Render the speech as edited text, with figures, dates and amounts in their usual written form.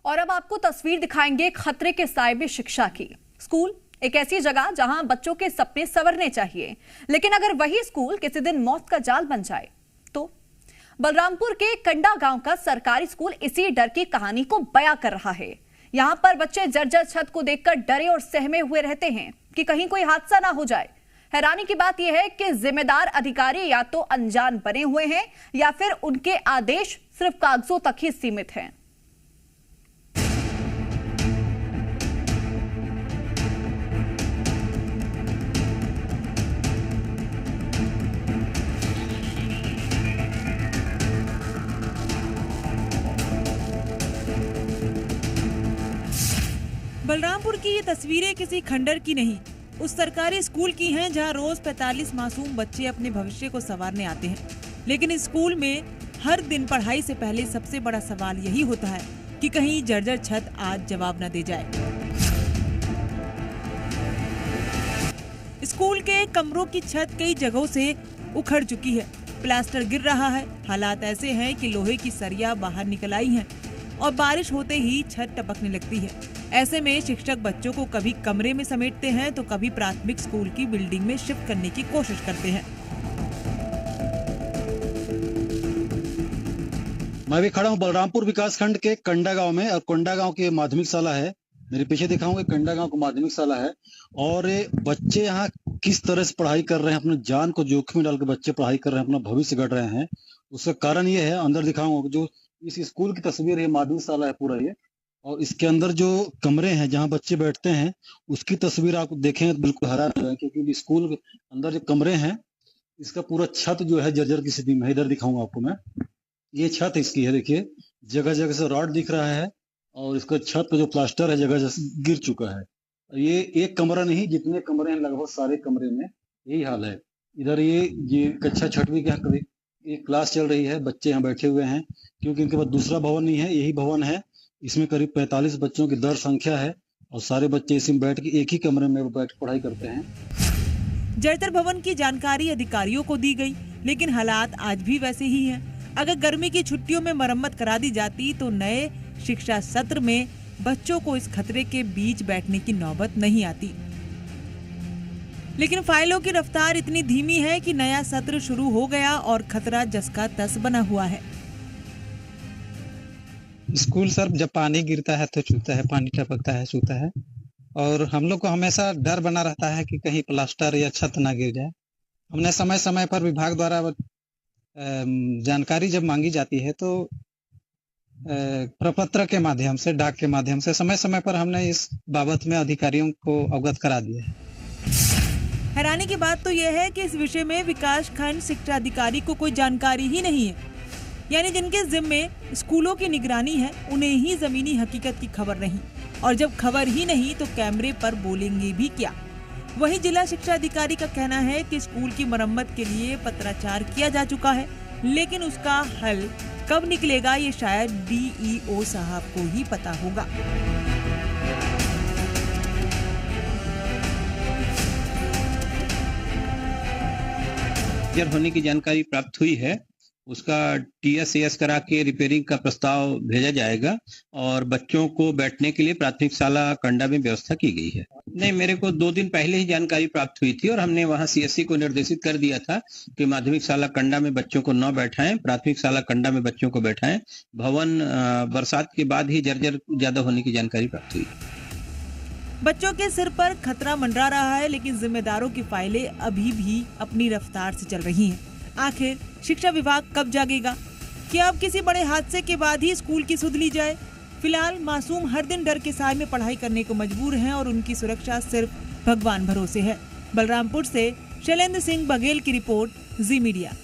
और अब आपको तस्वीर दिखाएंगे खतरे के साए में शिक्षा की। स्कूल एक ऐसी जगह जहां बच्चों के सपने संवरने चाहिए, लेकिन अगर वही स्कूल किसी दिन मौत का जाल बन जाए तो। बलरामपुर के कंडा गांव का सरकारी स्कूल इसी डर की कहानी को बयां कर रहा है। यहां पर बच्चे जर्जर छत को देखकर डरे और सहमे हुए रहते हैं कि कहीं कोई हादसा ना हो जाए। हैरानी की बात यह है कि जिम्मेदार अधिकारी या तो अनजान बने हुए हैं या फिर उनके आदेश सिर्फ कागजों तक ही सीमित हैं। बलरामपुर की ये तस्वीरें किसी खंडर की नहीं, उस सरकारी स्कूल की हैं जहां रोज 45 मासूम बच्चे अपने भविष्य को संवारने आते हैं। लेकिन इस स्कूल में हर दिन पढ़ाई से पहले सबसे बड़ा सवाल यही होता है कि कहीं जर्जर छत आज जवाब न दे जाए। स्कूल के कमरों की छत कई जगहों से उखड़ चुकी है, प्लास्टर गिर रहा है। हालात ऐसे हैं कि लोहे की सरिया बाहर निकल आई हैं और बारिश होते ही छत टपकने लगती है। ऐसे में शिक्षक बच्चों को कभी कमरे में समेटते हैं तो कभी प्राथमिक स्कूल की बिल्डिंग में शिफ्ट करने की कोशिश करते हैं। मैं भी खड़ा हूँ बलरामपुर विकास खंड के कंडा गांव में, और कंडा गांव की माध्यमिक शाला है। मेरे पीछे दिखाऊंगा कंडा गांव की माध्यमिक शाला है, और बच्चे यहाँ किस तरह से पढ़ाई कर रहे हैं, अपने जान को जोखिम में डाल के बच्चे पढ़ाई कर रहे हैं, अपना भविष्य गढ़ रहे हैं। उसका कारण ये है, अंदर दिखाऊंगा जो इस स्कूल की तस्वीर है, माध्यमिक शाला है पूरा ये, और इसके अंदर जो कमरे हैं जहाँ बच्चे बैठते हैं उसकी तस्वीर आप देखेंगे तो बिल्कुल हैरान हो जाएंगे, क्योंकि स्कूल के अंदर जो कमरे हैं इसका पूरा छत जो है जर्जर की स्थिति में है। इधर दिखाऊंगा आपको मैं, ये छत इसकी है, देखिए जगह जगह से रॉड दिख रहा है, और इसका छत का जो प्लास्टर है जगह जगह गिर चुका है। ये एक कमरा नहीं, जितने कमरे हैं लगभग सारे कमरे में यही हाल है। इधर ये कक्षा छठवीं के यहाँ एक क्लास चल रही है, बच्चे यहाँ बैठे हुए हैं, क्योंकि इनके पास दूसरा भवन नहीं है, यही भवन है। इसमें करीब 45 बच्चों की दर संख्या है, और सारे बच्चे इसमें बैठ के एक ही कमरे में बैठ पढ़ाई करते हैं। जर्जर भवन की जानकारी अधिकारियों को दी गई, लेकिन हालात आज भी वैसे ही हैं। अगर गर्मी की छुट्टियों में मरम्मत करा दी जाती तो नए शिक्षा सत्र में बच्चों को इस खतरे के बीच बैठने की नौबत नहीं आती। लेकिन फाइलों की रफ्तार इतनी धीमी है कि नया सत्र शुरू हो गया और खतरा जस का तस बना हुआ है। स्कूल सर जब पानी गिरता है तो छूता है, पानी टपकता है, छूता है, और हम लोग को हमेशा डर बना रहता है कि कहीं प्लास्टर या छत ना गिर जाए। हमने समय समय पर विभाग द्वारा जानकारी जब मांगी जाती है तो प्रपत्र के माध्यम से, डाक के माध्यम से समय समय पर हमने इस बाबत में अधिकारियों को अवगत करा दिया है। हैरानी की बात तो यह है कि इस विषय में विकास खंड शिक्षा अधिकारी को कोई जानकारी ही नहीं है, यानी जिनके जिम्मे स्कूलों की निगरानी है उन्हें ही जमीनी हकीकत की खबर नहीं, और जब खबर ही नहीं तो कैमरे पर बोलेंगे भी क्या। वहीं जिला शिक्षा अधिकारी का कहना है कि स्कूल की मरम्मत के लिए पत्राचार किया जा चुका है, लेकिन उसका हल कब निकलेगा ये शायद डीईओ साहब को ही पता होगा। होने की जानकारी प्राप्त हुई है, उसका TS करा के रिपेयरिंग का प्रस्ताव भेजा जाएगा, और बच्चों को बैठने के लिए प्राथमिक शाला कंडा में व्यवस्था की गई है। नहीं, मेरे को 2 दिन पहले ही जानकारी प्राप्त हुई थी, और हमने वहां CSC को निर्देशित कर दिया था कि माध्यमिक शाला कंडा में बच्चों को न बैठाएं, प्राथमिक शाला कंडा में बच्चों को बैठाएं। भवन बरसात के बाद ही जर्जर ज्यादा होने की जानकारी प्राप्त हुई। बच्चों के सिर पर खतरा मंडरा रहा है, लेकिन जिम्मेदारों की फाइलें अभी भी अपनी रफ्तार से चल रही हैं। आखिर शिक्षा विभाग कब जागेगा? क्या अब किसी बड़े हादसे के बाद ही स्कूल की सुध ली जाए? फिलहाल मासूम हर दिन डर के साए में पढ़ाई करने को मजबूर हैं और उनकी सुरक्षा सिर्फ भगवान भरोसे है। बलरामपुर से शैलेंद्र सिंह बघेल की रिपोर्ट, जी मीडिया।